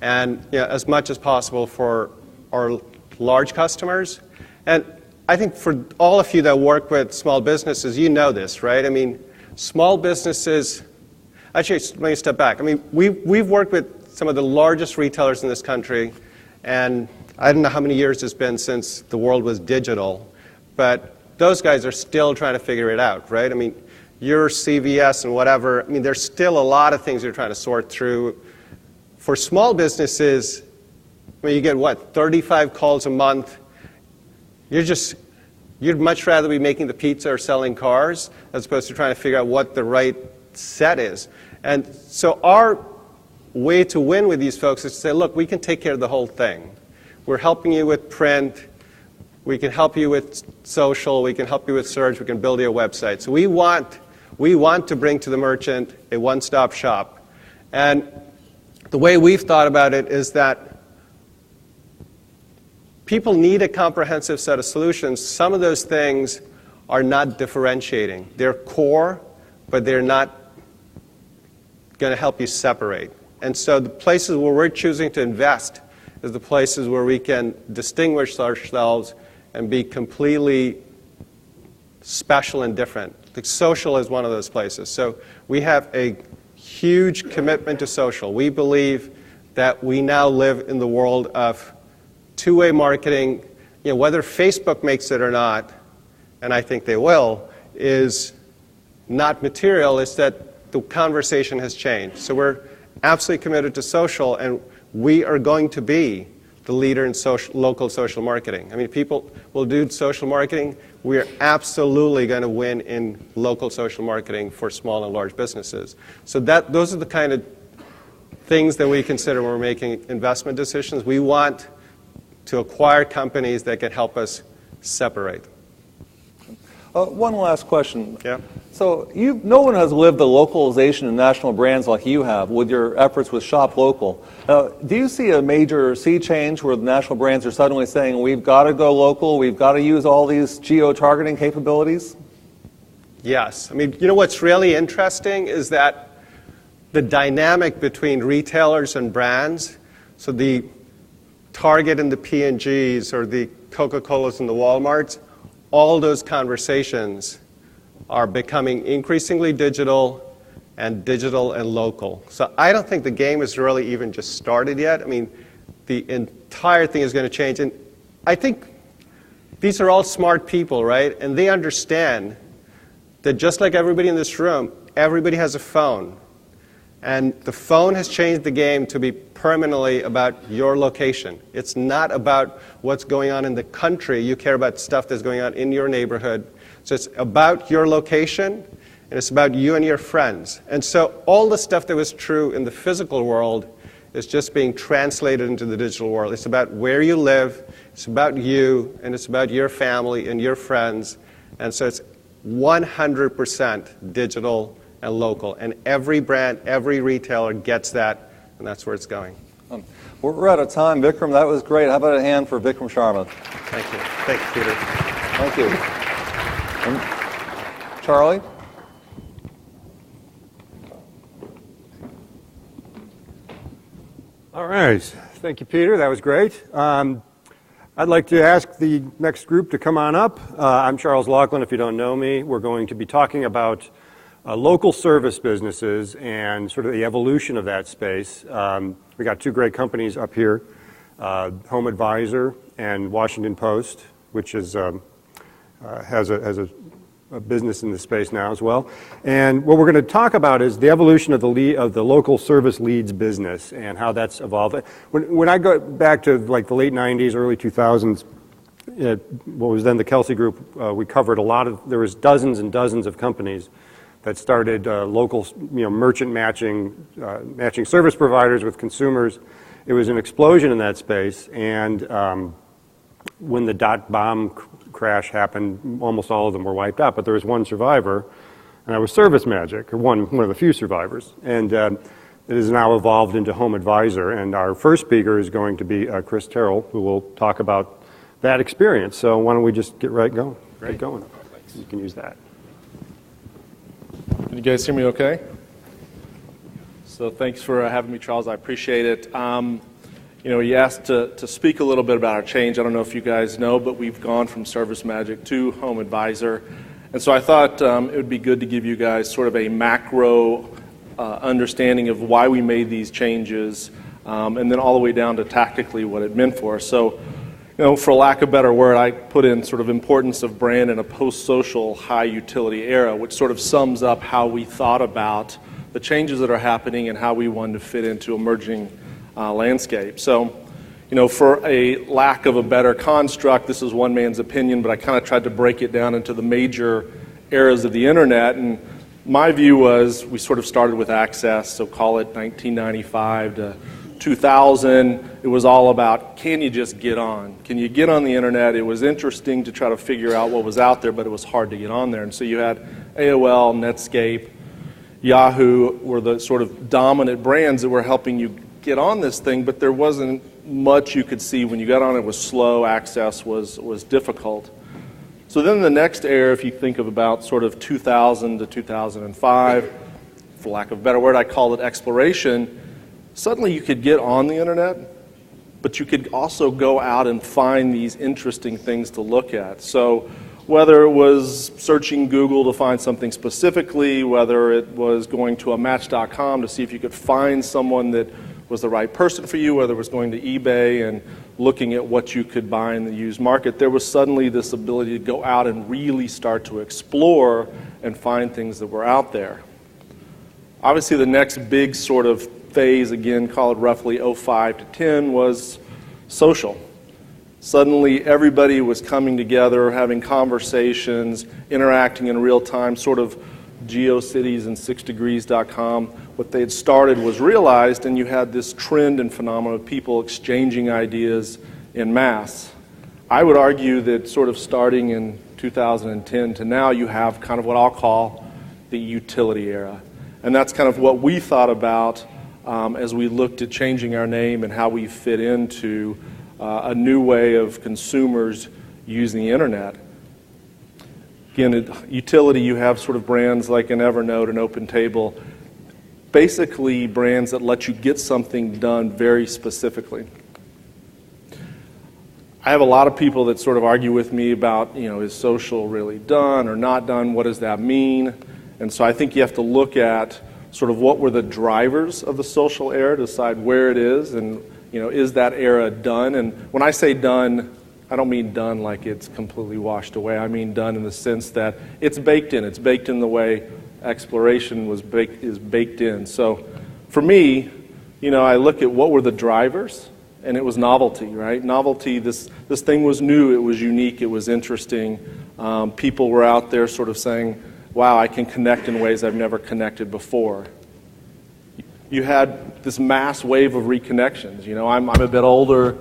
and as much as possible for our large customers. And I think for all of you that work with small businesses, you know this, right? I mean, small businesses, actually, let me step back. I mean, we've worked with some of the largest retailers in this country, and I don't know how many years it's been since the world was digital, but those guys are still trying to figure it out, right? I mean, your CVS and whatever, I mean, there's still a lot of things you're trying to sort through. For small businesses, I mean, you get, 35 calls a month. You'd much rather be making the pizza or selling cars as opposed to trying to figure out what the right set is. And so our way to win with these folks is to say, look, we can take care of the whole thing. We're helping you with print. We can help you with social. We can help you with search. We can build you a website. So we want to bring to the merchant a one-stop shop. And the way we've thought about it is that people need a comprehensive set of solutions. Some of those things are not differentiating. They're core, but they're not going to help you separate. And so the places where we're choosing to invest is the places where we can distinguish ourselves and be completely special and different. The social is one of those places. So we have a huge commitment to social. We believe that we now live in the world of two-way marketing. Whether Facebook makes it or not, and I think they will, is not material. It's that the conversation has changed. So we're absolutely committed to social, and we are going to be the leader in local social marketing. I mean, people will do social marketing. We are absolutely going to win in local social marketing for small and large businesses. So those are the kind of things that we consider when we're making investment decisions. We want to acquire companies that can help us separate. One last question. Yeah. So no one has lived the localization of national brands like you have with your efforts with Shop Local. Do you see a major sea change where the national brands are suddenly saying, we've got to go local, we've got to use all these geo-targeting capabilities? Yes. I mean, you know what's really interesting is that the dynamic between retailers and brands, so the Target and the P&Gs or the Coca-Colas and the Walmarts, all those conversations are becoming increasingly digital and local. So I don't think the game has really even just started yet. I mean, the entire thing is going to change. And I think these are all smart people, right? And they understand that just like everybody in this room, everybody has a phone. And the phone has changed the game to be permanently about your location. It's not about what's going on in the country. You care about stuff that's going on in your neighborhood. So it's about your location, and it's about you and your friends. And so all the stuff that was true in the physical world is just being translated into the digital world. It's about where you live, it's about you, and it's about your family and your friends. And so it's 100% digital and local. And every brand, every retailer gets that, and that's where it's going. We're out of time. Vikram, that was great. How about a hand for Vikram Sharma? Thank you. Thank you, Peter. Thank you. And Charlie? All right. Thank you, Peter. That was great. I'd like to ask the next group to come on up. I'm Charles Laughlin, if you don't know me. We're going to be talking about local service businesses and sort of the evolution of that space. We got two great companies up here, Home Advisor and Washington Post, which is has a business in this space now as well. And what we're going to talk about is the evolution of the local service leads business and how that's evolved. When I go back to like the late 90s, early 2000s, what was then the Kelsey Group, we covered there was dozens and dozens of companies that started local, merchant matching service providers with consumers. It was an explosion in that space, and when the dot-bomb crash happened, almost all of them were wiped out, but there was one survivor, and that was ServiceMagic, or one of the few survivors. And it has now evolved into Home Advisor, and our first speaker is going to be Chris Terrell, who will talk about that experience. So why don't we just get right going? Get going. You can use that. Can you guys hear me okay? So thanks for having me, Charles. I appreciate it. You asked to speak a little bit about our change. I don't know if you guys know, but we've gone from ServiceMagic to Home Advisor. And so I thought it would be good to give you guys sort of a macro understanding of why we made these changes, and then all the way down to tactically what it meant for us. So, for lack of a better word, I put in sort of importance of brand in a post-social high-utility era, which sort of sums up how we thought about the changes that are happening and how we wanted to fit into emerging landscape. So, for a lack of a better construct, this is one man's opinion, but I kind of tried to break it down into the major eras of the internet. And my view was we sort of started with access, so call it 1995 to 2000. It was all about, can you just get on? Can you get on the internet? It was interesting to try to figure out what was out there, but it was hard to get on there. And so you had AOL, Netscape, Yahoo were the sort of dominant brands that were helping you get on this thing, but there wasn't much you could see. When you got on, it was slow, access was difficult. So then the next era, if you think of about sort of 2000 to 2005, for lack of a better word, I call it exploration. Suddenly you could get on the internet, but you could also go out and find these interesting things to look at. So whether it was searching Google to find something specifically, whether it was going to a Match.com to see if you could find someone that was the right person for you, whether it was going to eBay and looking at what you could buy in the used market, there was suddenly this ability to go out and really start to explore and find things that were out there. Obviously, the next big sort of phase, again, call it roughly 05 to 10, was social. Suddenly, everybody was coming together, having conversations, interacting in real time, sort of GeoCities and 6degrees.com. What they had started was realized, and you had this trend and phenomenon of people exchanging ideas en masse. I would argue that sort of starting in 2010 to now, you have kind of what I'll call the utility era. And that's kind of what we thought about as we looked at changing our name and how we fit into a new way of consumers using the internet. Again, utility, you have sort of brands like an Evernote, an OpenTable, basically brands that let you get something done very specifically. I have a lot of people that sort of argue with me about, is social really done or not done? What does that mean? And so I think you have to look at sort of what were the drivers of the social era to decide where it is, and is that era done? And when I say done, I don't mean done like it's completely washed away. I mean done in the sense that it's baked in. It's baked in the way exploration is baked in. So for me, I look at what were the drivers, and it was novelty, right? Novelty, this thing was new, it was unique, it was interesting. People were out there sort of saying, wow, I can connect in ways I've never connected before. You had this mass wave of reconnections. I'm a bit older,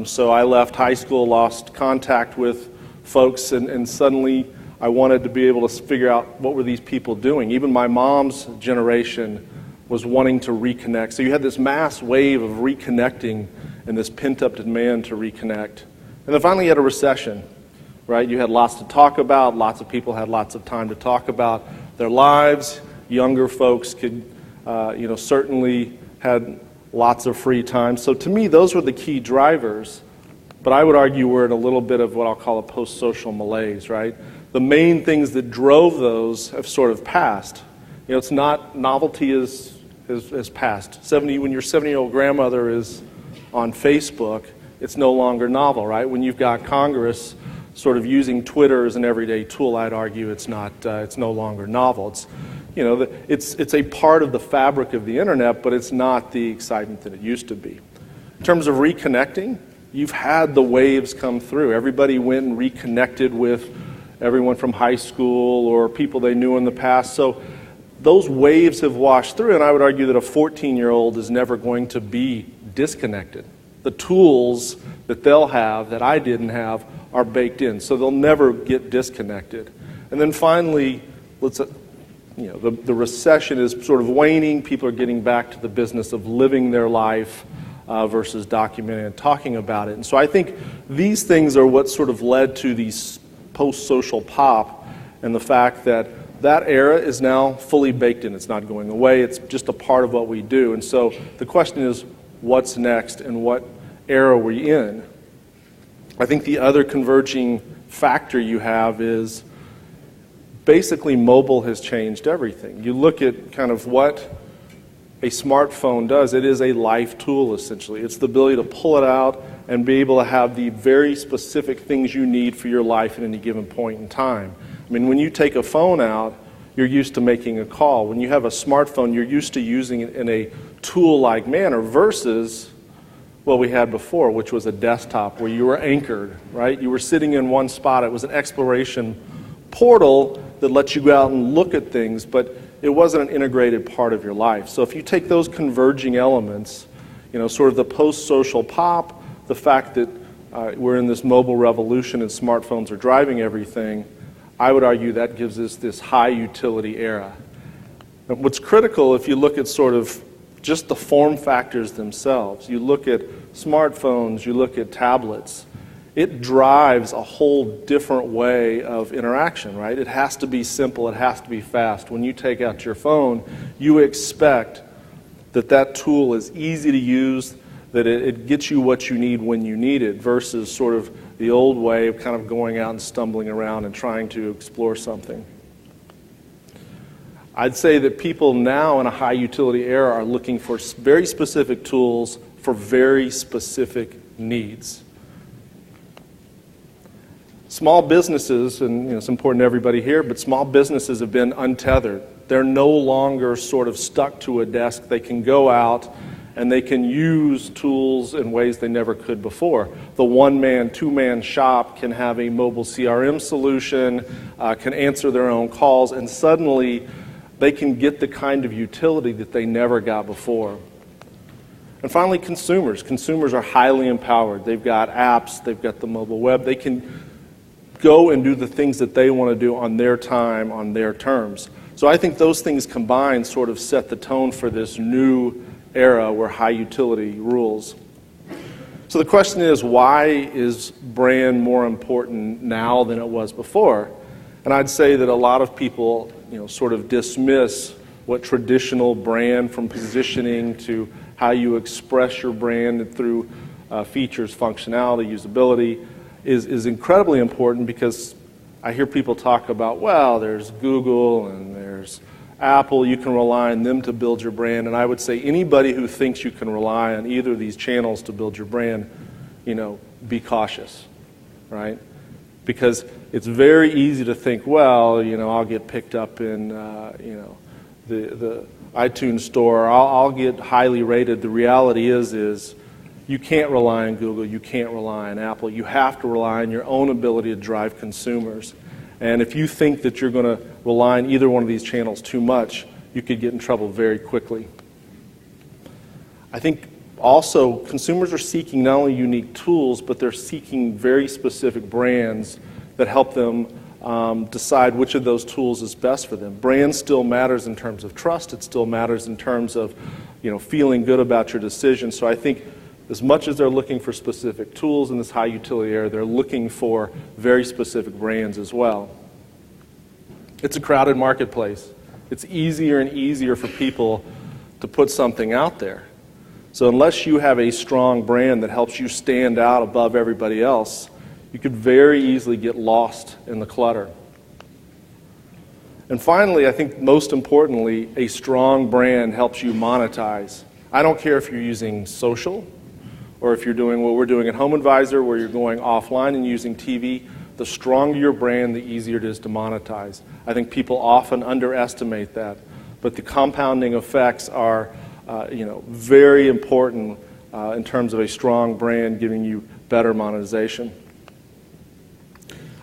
so I left high school, lost contact with folks, and suddenly I wanted to be able to figure out what were these people doing. Even my mom's generation was wanting to reconnect. So you had this mass wave of reconnecting and this pent-up demand to reconnect. And then finally you had a recession, right? You had lots to talk about. Lots of people had lots of time to talk about their lives. Younger folks could, certainly had lots of free time. So to me, those were the key drivers. But I would argue we're in a little bit of what I'll call a post-social malaise, right? The main things that drove those have sort of passed. It's not, novelty is passed. When your 70-year-old grandmother is on Facebook, it's no longer novel, right? When you've got Congress sort of using Twitter as an everyday tool, I'd argue it's no longer novel. It's a part of the fabric of the internet, but it's not the excitement that it used to be. In terms of reconnecting, you've had the waves come through. Everybody went and reconnected with everyone from high school or people they knew in the past. So those waves have washed through, and I would argue that a 14-year-old is never going to be disconnected. The tools that they'll have that I didn't have are baked in, so they'll never get disconnected. And then finally, the recession is sort of waning. People are getting back to the business of living their life versus documenting and talking about it. And so I think these things are what sort of led to these post-social pop, and the fact that that era is now fully baked in. It's not going away. It's just a part of what we do. And so the question is, what's next and what era are we in? I think the other converging factor you have is basically mobile has changed everything. You look at kind of what a smartphone does. It is a life tool, essentially. It's the ability to pull it out and be able to have the very specific things you need for your life at any given point in time. I mean, when you take a phone out, you're used to making a call. When you have a smartphone, you're used to using it in a tool-like manner versus what we had before, which was a desktop where you were anchored, right? You were sitting in one spot. It was an exploration portal that lets you go out and look at things, but it wasn't an integrated part of your life. So if you take those converging elements, sort of the post-social pop, the fact that we're in this mobile revolution and smartphones are driving everything, I would argue that gives us this high utility era. And what's critical, if you look at sort of just the form factors themselves, you look at smartphones, you look at tablets, it drives a whole different way of interaction, right? It has to be simple, it has to be fast. When you take out your phone, you expect that tool is easy to use, that it gets you what you need when you need it, versus sort of the old way of kind of going out and stumbling around and trying to explore something. I'd say that people now in a high utility era are looking for very specific tools for very specific needs. Small businesses, and it's important to everybody here, but small businesses have been untethered. They're no longer sort of stuck to a desk. They can go out and they can use tools in ways they never could before. The one-man, two-man shop can have a mobile CRM solution, can answer their own calls, and suddenly they can get the kind of utility that they never got before. And finally, consumers. Consumers are highly empowered. They've got apps, they've got the mobile web. They can go and do the things that they want to do on their time, on their terms. So I think those things combined sort of set the tone for this new era where high utility rules. So the question is, why is brand more important now than it was before? And I'd say that a lot of people, sort of dismiss what traditional brand, from positioning to how you express your brand through features, functionality, usability, is incredibly important, because I hear people talk about, well, there's Google and there's Apple, you can rely on them to build your brand. And I would say anybody who thinks you can rely on either of these channels to build your brand, be cautious, right? Because it's very easy to think, well, I'll get picked up in, the iTunes store, I'll get highly rated. The reality is you can't rely on Google, you can't rely on Apple. You have to rely on your own ability to drive consumers. And if you think that you're going to rely on either one of these channels too much, you could get in trouble very quickly. I think also consumers are seeking not only unique tools, but they're seeking very specific brands that help them decide which of those tools is best for them. Brand still matters in terms of trust. It still matters in terms of feeling good about your decision. So I think as much as they're looking for specific tools in this high utility area, they're looking for very specific brands as well. It's a crowded marketplace. It's easier and easier for people to put something out there. So unless you have a strong brand that helps you stand out above everybody else, you could very easily get lost in the clutter. And finally, I think most importantly, a strong brand helps you monetize. I don't care if you're using social or if you're doing what we're doing at Home Advisor, where you're going offline and using TV. The stronger your brand, the easier it is to monetize. I think people often underestimate that, but the compounding effects are very important in terms of a strong brand giving you better monetization.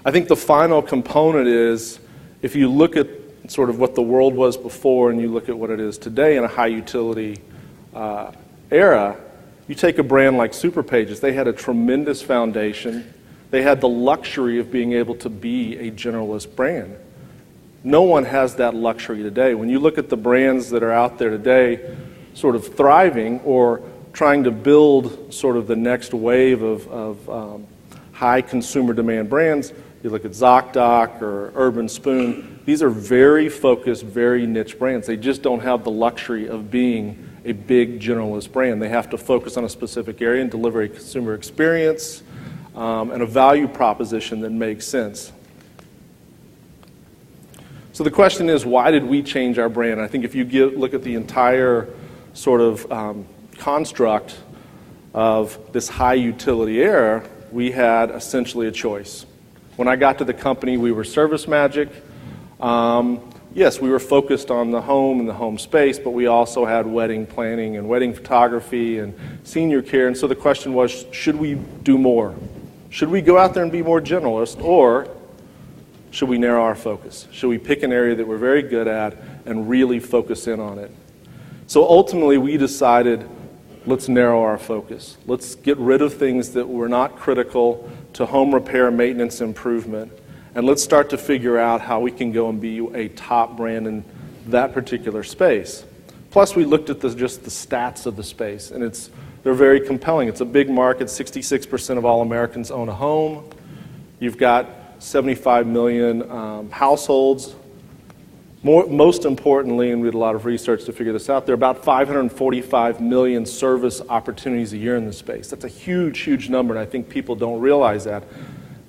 I think the final component is, if you look at sort of what the world was before and you look at what it is today in a high utility era, you take a brand like Superpages. They had a tremendous foundation. They had the luxury of being able to be a generalist brand. No one has that luxury today. When you look at the brands that are out there today sort of thriving or trying to build sort of the next wave of high consumer demand brands, you look at ZocDoc or Urban Spoon, these are very focused, very niche brands. They just don't have the luxury of being a big generalist brand. They have to focus on a specific area and deliver a consumer experience and a value proposition that makes sense. So the question is, why did we change our brand? I think if you look at the entire sort of construct of this high utility era, we had essentially a choice. When I got to the company, we were ServiceMagic. Yes, we were focused on the home and the home space, but we also had wedding planning and wedding photography and senior care. And so the question was, should we do more? Should we go out there and be more generalist, or should we narrow our focus? Should we pick an area that we're very good at and really focus in on it? So ultimately, we decided, let's narrow our focus. Let's get rid of things that were not critical to home repair, maintenance, improvement, and let's start to figure out how we can go and be a top brand in that particular space. Plus, we looked at just the stats of the space, and they're very compelling. It's a big market. 66% of all Americans own a home. You've got 75 million households. Most importantly, and we did a lot of research to figure this out, there are about 545 million service opportunities a year in this space. That's a huge, huge number, and I think people don't realize that.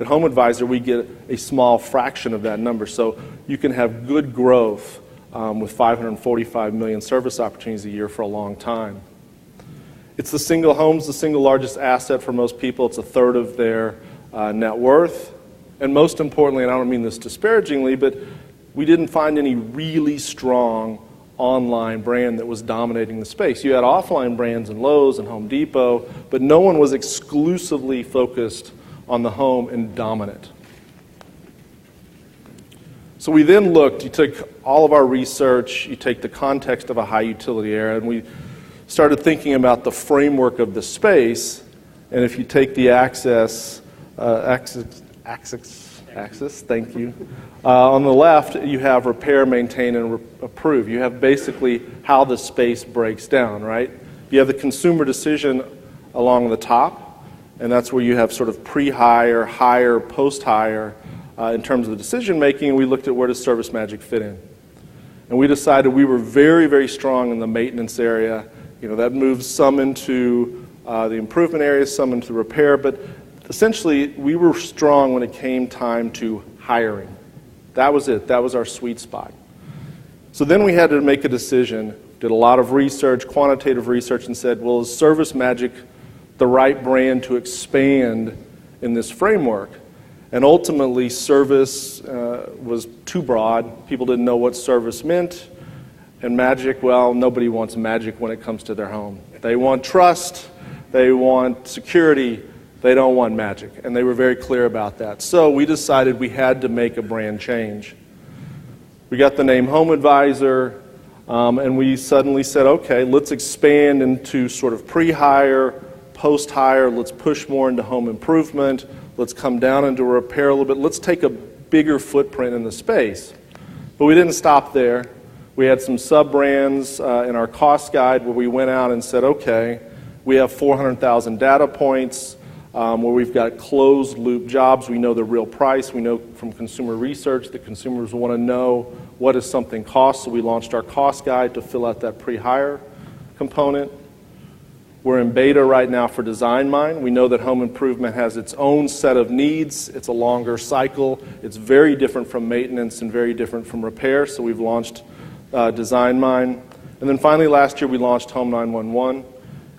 At Home Advisor, we get a small fraction of that number, so you can have good growth with 545 million service opportunities a year for a long time. It's the single largest asset for most people. It's a third of their net worth. And most importantly, and I don't mean this disparagingly, but we didn't find any really strong online brand that was dominating the space. You had offline brands in Lowe's and Home Depot, but no one was exclusively focused on the home and dominant. So we then looked, you took all of our research, you take the context of a high utility era, and we started thinking about the framework of the space. And if you take the axis axis. Thank you. On the left, you have repair, maintain, and approve. You have basically how the space breaks down, right? You have the consumer decision along the top, and that's where you have sort of pre-hire, hire, post-hire in terms of the decision making. We looked at where does ServiceMagic fit in. And we decided we were very, very strong in the maintenance area. That moves some into the improvement area, some into repair, but essentially we were strong when it came time to hiring. That was it. That was our sweet spot. So then we had to make a decision, did a lot of research, quantitative research, and said, well, is ServiceMagic the right brand to expand in this framework? And ultimately, service was too broad. People didn't know what service meant. And magic, well, nobody wants magic when it comes to their home. They want trust. They want security. They don't want magic. And they were very clear about that. So we decided we had to make a brand change. We got the name Home Advisor, and we suddenly said, okay, let's expand into sort of pre-hire, post-hire. Let's push more into home improvement. Let's come down into repair a little bit. Let's take a bigger footprint in the space. But we didn't stop there. We had some sub-brands in our cost guide where we went out and said, okay, we have 400,000 data points where we've got closed-loop jobs. We know the real price. We know from consumer research that consumers want to know what does something cost. So we launched our cost guide to fill out that pre-hire component. We're in beta right now for DesignMind. We know that home improvement has its own set of needs. It's a longer cycle. It's very different from maintenance and very different from repair, so we've launched DesignMind. And then finally last year we launched Home 911,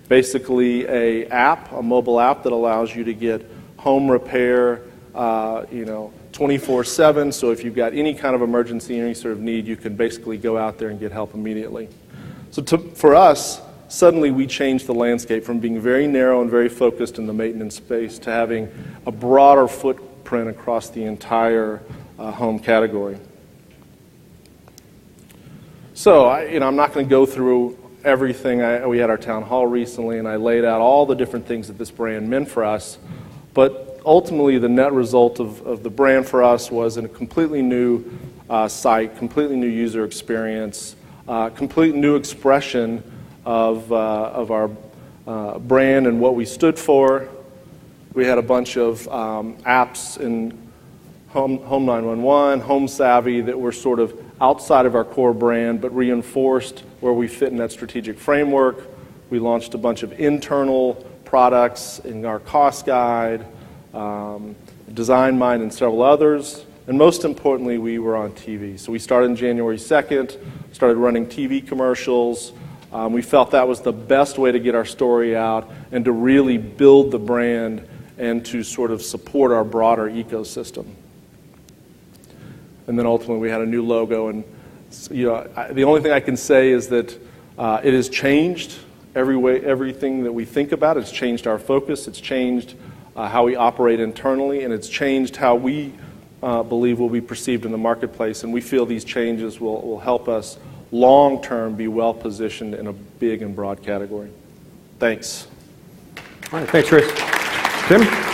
basically a mobile app that allows you to get home repair 24/7. So if you've got any kind of emergency, any sort of need, you can basically go out there and get help immediately. So for us, suddenly we changed the landscape from being very narrow and very focused in the maintenance space to having a broader footprint across the entire home category. So I'm not going to go through everything. We had our town hall recently, and I laid out all the different things that this brand meant for us. But ultimately, the net result of the brand for us was a completely new site, completely new user experience, complete new expression of our brand and what we stood for. We had a bunch of apps in Home 911, Home Savvy that were sort of outside of our core brand but reinforced where we fit in that strategic framework. We launched a bunch of internal products in our cost guide, DesignMind, and several others. And most importantly, we were on TV. So we started on January 2nd, started running TV commercials. We felt that was the best way to get our story out and to really build the brand and to sort of support our broader ecosystem. And then ultimately we had a new logo. And the only thing I can say is that it has changed everything that we think about. It's changed our focus. It's changed how we operate internally, and it's changed how we believe will be perceived in the marketplace. And we feel these changes will help us long-term be well-positioned in a big and broad category. Thanks. All right, thanks, Chris. Tim?